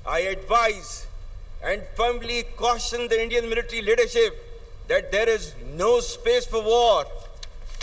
I advise and firmly caution the Indian military leadership that there is no space for war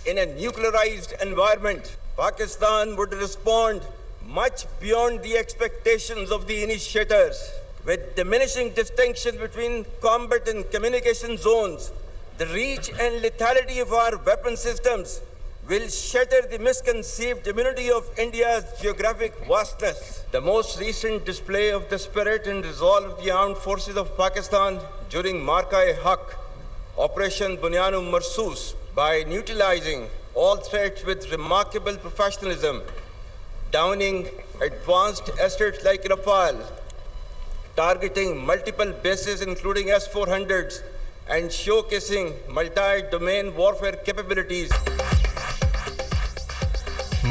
in a nuclearized environment. Pakistan would respond much beyond the expectations of the initiators. With diminishing distinction between combat and communication zones, the reach and lethality of our weapon systems will shatter the misconceived immunity of India's geographic vastness. The most recent display of the spirit and resolve of the armed forces of Pakistan during Marka-e-Haq, Operation Bunyan-u Marsus, by neutralizing all threats with remarkable professionalism, downing advanced assets like Rafale, targeting multiple bases including S-400s, and showcasing multi-domain warfare capabilities.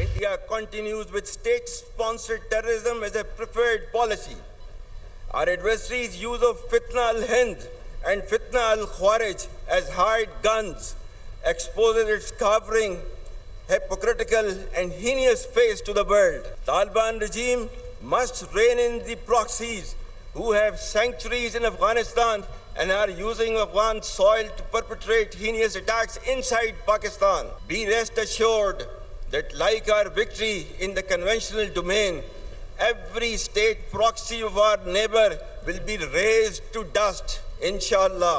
India continues with state-sponsored terrorism as a preferred policy. Our adversaries' use of Fitna al-Hind and Fitna al-Khawarij as hired guns exposes its cowering, hypocritical and heinous face to the world. Taliban regime must rein in the proxies who have sanctuaries in Afghanistan and are using Afghan soil to perpetrate heinous attacks inside Pakistan. Be rest assured that like our victory in the conventional domain, every state proxy of our neighbor will be razed to dust, inshallah.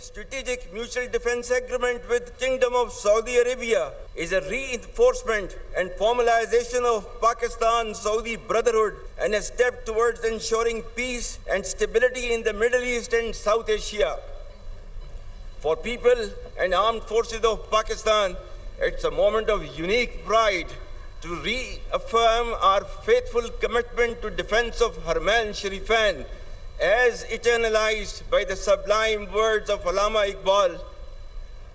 Strategic Mutual Defense Agreement with Kingdom of Saudi Arabia is a reinforcement and formalization of Pakistan-Saudi brotherhood and a step towards ensuring peace and stability in the Middle East and South Asia. For people and armed forces of Pakistan, it's a moment of unique pride to reaffirm our faithful commitment to defense of Haramain Sharifain, as eternalized by the sublime words of Allama Iqbal,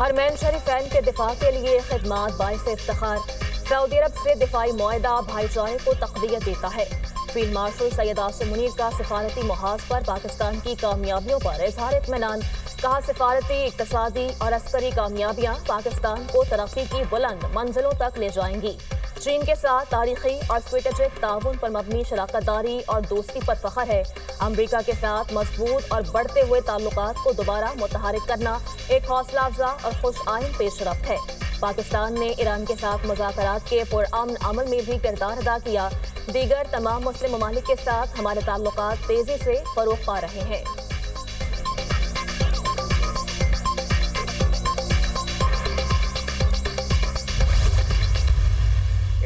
حرمین شریفین کے دفاع کے لیے خدمات باعث افتخار، سعودی عرب سے دفاعی معاہدہ بھائی چارے کو تقویت دیتا ہے۔ فیلڈ مارشل سید عاصم منیر کا سفارتی محاذ پر پاکستان کی کامیابیوں پر اظہار اطمینان، کہا سفارتی، اقتصادی اور عسکری کامیابیاں پاکستان کو ترقی کی بلند منزلوں تک لے جائیں گی۔ چین کے ساتھ تاریخی اور اسٹریٹجک تعاون پر مبنی شراکت داری اور دوستی پر فخر ہے۔ امریکہ کے ساتھ مضبوط اور بڑھتے ہوئے تعلقات کو دوبارہ متحرک کرنا ایک حوصلہ افزا اور خوش آئند پیش رفت ہے۔ پاکستان نے ایران کے ساتھ مذاکرات کے پرامن عمل میں بھی کردار ادا کیا۔ دیگر تمام مسلم ممالک کے ساتھ ہمارے تعلقات تیزی سے فروغ پا رہے ہیں۔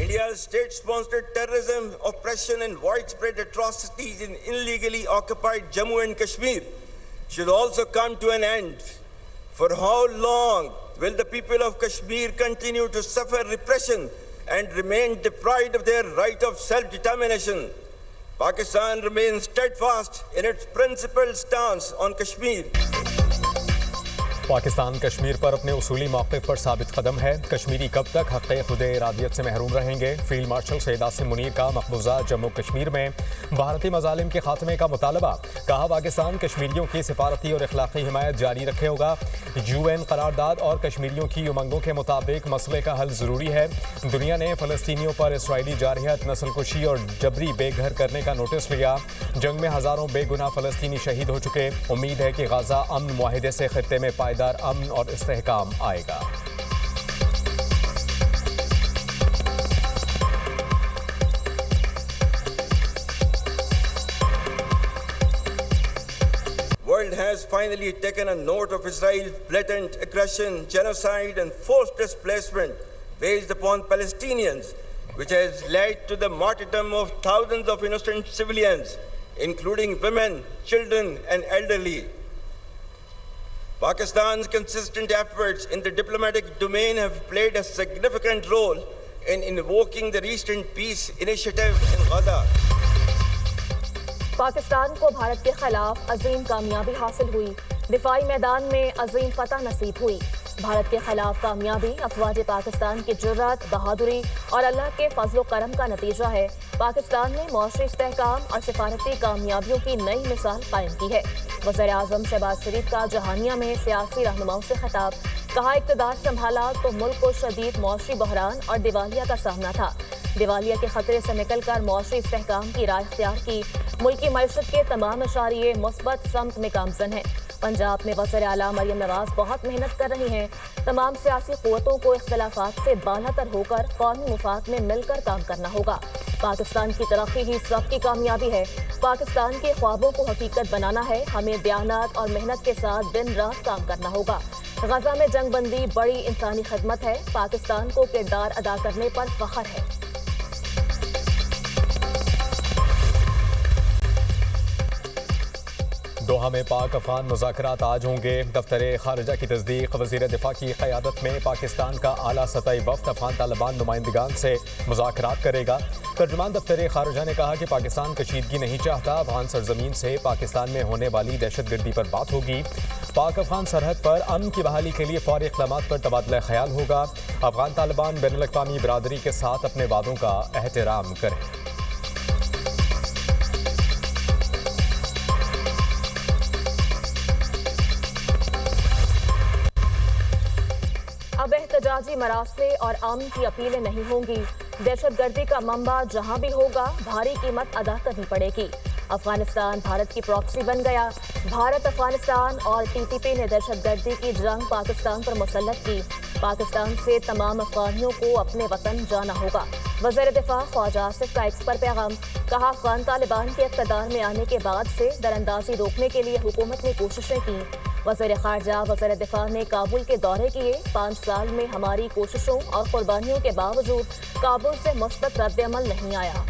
India's state-sponsored terrorism, oppression and widespread atrocities in illegally occupied Jammu and Kashmir should also come to an end. For how long will the people of Kashmir continue to suffer repression and remain deprived of their right of self-determination? Pakistan remains steadfast in its principled stance on Kashmir. Pakistan Kashmir پر اپنے اصولی موقف پر ثابت قدم ہے۔ کشمیری کب تک حق خود ارادیت سے محروم رہیں گے؟ فیلڈ مارشل سید عاصم منیر کا مقبوضہ جموں کشمیر میں بھارتی مظالم کے خاتمے کا مطالبہ، کہا پاکستان کشمیریوں کی سفارتی اور اخلاقی حمایت جاری رکھے ہوگا۔ UN قرارداد اور کشمیریوں کی امنگوں کے مطابق مسئلے کا حل ضروری ہے۔ دنیا نے فلسطینیوں پر اسرائیلی جارحیت، نسل کشی اور جبری بے گھر کرنے کا نوٹس لیا۔ جنگ میں ہزاروں بے گناہ فلسطینی شہید ہو چکے۔ امید ہے کہ غزہ امن معاہدے سے خطے میں پائیدار امن اور استحکام آئے گا۔ World has finally taken a note of Israel's blatant aggression, genocide and forced displacement waged upon Palestinians, which has led to the martyrdom of thousands of innocent civilians, including women, children and elderly. Pakistan's consistent efforts in the diplomatic domain have played a significant role in invoking the recent peace initiative in Gaza. Pakistan کو بھارت کے خلاف عظیم کامیابی حاصل ہوئی، دفاعی میدان میں عظیم فتح نصیب ہوئی۔ بھارت کے خلاف کامیابی افواج پاکستان کی جرات، بہادری اور اللہ کے فضل و کرم کا نتیجہ ہے۔ پاکستان نے معاشی استحکام اور سفارتی کامیابیوں کی نئی مثال قائم کی ہے۔ وزیر اعظم شہباز شریف کا جہانیہ میں سیاسی رہنماؤں سے خطاب، کہا اقتدار سنبھالا تو ملک کو شدید معاشی بحران اور دیوالیہ کا سامنا تھا۔ دیوالیہ کے خطرے سے نکل کر معاشی استحکام کی راہ اختیار کی، ملکی معیشت کے تمام اشاریے مثبت سمت میں گامزن ہیں۔ پنجاب میں وزیر اعلیٰ مریم نواز بہت محنت کر رہی ہیں۔ تمام سیاسی قوتوں کو اختلافات سے بالا تر ہو کر قومی مفاد میں مل کر کام کرنا ہوگا۔ پاکستان کی ترقی ہی سب کی کامیابی ہے۔ پاکستان کے خوابوں کو حقیقت بنانا ہے، ہمیں دیانت اور محنت کے ساتھ دن رات کام کرنا ہوگا۔ غزہ میں جنگ بندی بڑی انسانی خدمت ہے، پاکستان کو کردار ادا کرنے پر فخر ہے۔ دوحہ میں پاک افغان مذاکرات آج ہوں گے۔ دفتر خارجہ کی تصدیق، وزیر دفاع کی قیادت میں پاکستان کا اعلیٰ سطحی وفد افغان طالبان نمائندگان سے مذاکرات کرے گا۔ ترجمان دفتر خارجہ نے کہا کہ پاکستان کشیدگی نہیں چاہتا، افغان سرزمین سے پاکستان میں ہونے والی دہشت گردی پر بات ہوگی۔ پاک افغان سرحد پر امن کی بحالی کے لیے فوری اقدامات پر تبادلہ خیال ہوگا۔ افغان طالبان بین الاقوامی برادری کے ساتھ اپنے وعدوں کا احترام کریں۔ اب احتجاجی مراسلے اور امن کی اپیلیں نہیں ہوں گی۔ دہشت گردی کا منبع جہاں بھی ہوگا بھاری قیمت ادا کرنی پڑے گی۔ افغانستان بھارت کی پراکسی بن گیا۔ بھارت، افغانستان اور TTP نے دہشت گردی کی جنگ پاکستان پر مسلط کی۔ پاکستان سے تمام افغانیوں کو اپنے وطن جانا ہوگا۔ وزیر دفاع خواجہ آصف کا ایکس پر پیغام، کہا افغان طالبان کے اقتدار میں آنے کے بعد سے دراندازی روکنے کے لیے حکومت نے کوششیں کی۔ وزیر خارجہ وزیر دفاع نے کابل کے دورے کیے۔ 5 سال میں ہماری کوششوں اور قربانیوں کے باوجود کابل سے مثبت رد عمل نہیں آیا۔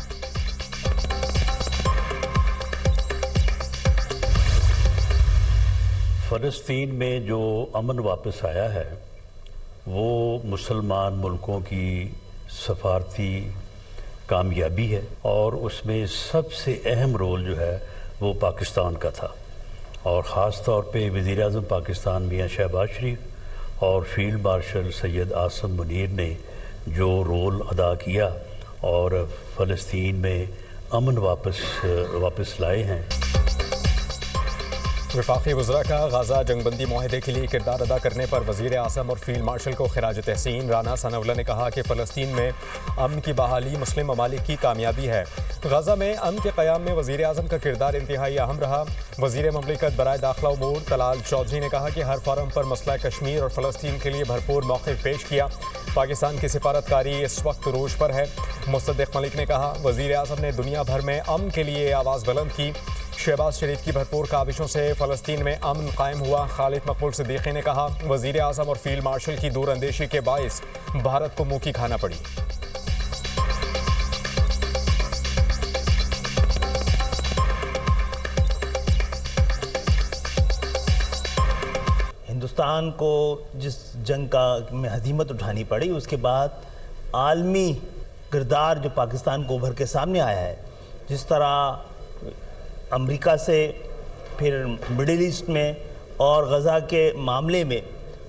فلسطین میں جو امن واپس آیا ہے وہ مسلمان ملکوں کی سفارتی کامیابی ہے، اور اس میں سب سے اہم رول جو ہے وہ پاکستان کا تھا، اور خاص طور پہ وزیر اعظم پاکستان میاں شہباز شریف اور فیلڈ مارشل سید عاصم منیر نے جو رول ادا کیا اور فلسطین میں امن واپس لائے ہیں۔ وفاقی وزراء کا غزہ جنگ بندی معاہدے کے لیے کردار ادا کرنے پر وزیر اعظم اور فیلڈ مارشل کو خراج تحسین۔ رانا ثناءاللہ نے کہا کہ فلسطین میں امن کی بحالی مسلم ممالک کی کامیابی ہے۔ غزہ میں امن کے قیام میں وزیر اعظم کا کردار انتہائی اہم رہا۔ وزیر مملکت برائے داخلہ امور طلال چودھری نے کہا کہ ہر فورم پر مسئلہ کشمیر اور فلسطین کے لیے بھرپور موقف پیش کیا۔ پاکستان کی سفارتکاری اس وقت عروج پر ہے۔ مصدق ملک نے کہا وزیر اعظم نے دنیا بھر میں امن کے لیے آواز بلند کی۔ شہباز شریف کی بھرپور کاوشوں سے فلسطین میں امن قائم ہوا۔ خالد مقبول صدیقی نے کہا وزیر اعظم اور فیلڈ مارشل کی دور اندیشی کے باعث بھارت کو منہ کی کھانا پڑی۔ ہندوستان کو جس جنگ میں ہزیمت اٹھانی پڑی، اس کے بعد عالمی کردار جو پاکستان کو ابھر کے سامنے آیا ہے، جس طرح امریکہ سے پھر مڈل ایسٹ میں اور غزہ کے معاملے میں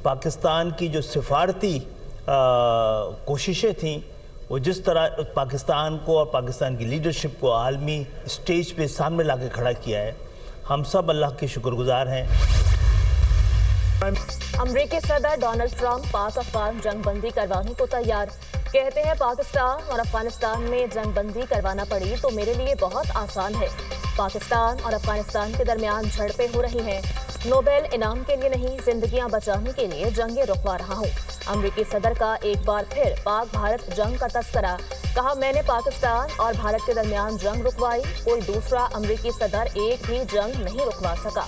پاکستان کی جو سفارتی کوششیں تھیں، وہ جس طرح پاکستان کو اور پاکستان کی لیڈرشپ کو عالمی اسٹیج پہ سامنے لا کے کھڑا کیا ہے، ہم سب اللہ کے شکر گزار ہیں۔ امریکی صدر ڈونلڈ ٹرمپ پاک افغان جنگ بندی کروانے کو تیار۔ کہتے ہیں پاکستان اور افغانستان میں جنگ بندی کروانا پڑی تو میرے لیے بہت آسان ہے۔ پاکستان اور افغانستان کے درمیان جھڑپیں ہو رہی ہیں۔ نوبیل انعام کے لیے نہیں، زندگیاں بچانے کے لیے جنگیں رکوا رہا ہوں۔ امریکی صدر کا ایک بار پھر پاک بھارت جنگ کا تذکرہ۔ کہا میں نے پاکستان اور بھارت کے درمیان جنگ رکوائی، کوئی دوسرا امریکی صدر ایک بھی جنگ نہیں رکوا سکا۔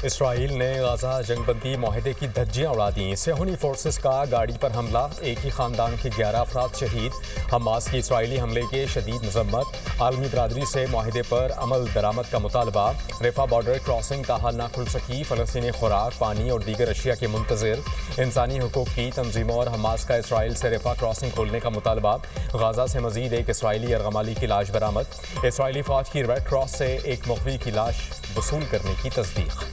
اسرائیل نے غزہ جنگ بندی معاہدے کی دھجیاں اڑا دیں۔ صہیونی فورسز کا گاڑی پر حملہ، ایک ہی خاندان کے 11 افراد شہید۔ حماس کی اسرائیلی حملے کے شدید مذمت۔ عالمی برادری سے معاہدے پر عمل درآمد کا مطالبہ۔ رفح بارڈر کراسنگ تاحال نہ کھل سکی، فلسطینی خوراک، پانی اور دیگر اشیاء کے منتظر۔ انسانی حقوق کی تنظیموں اور حماس کا اسرائیل سے رفح کراسنگ کھولنے کا مطالبہ۔ غزہ سے مزید ایک اسرائیلی یرغمالی کی لاش برآمد۔ اسرائیلی فوج کی ریڈ کراس سے ایک مغوی کی لاش وصول کرنے کی تصدیق۔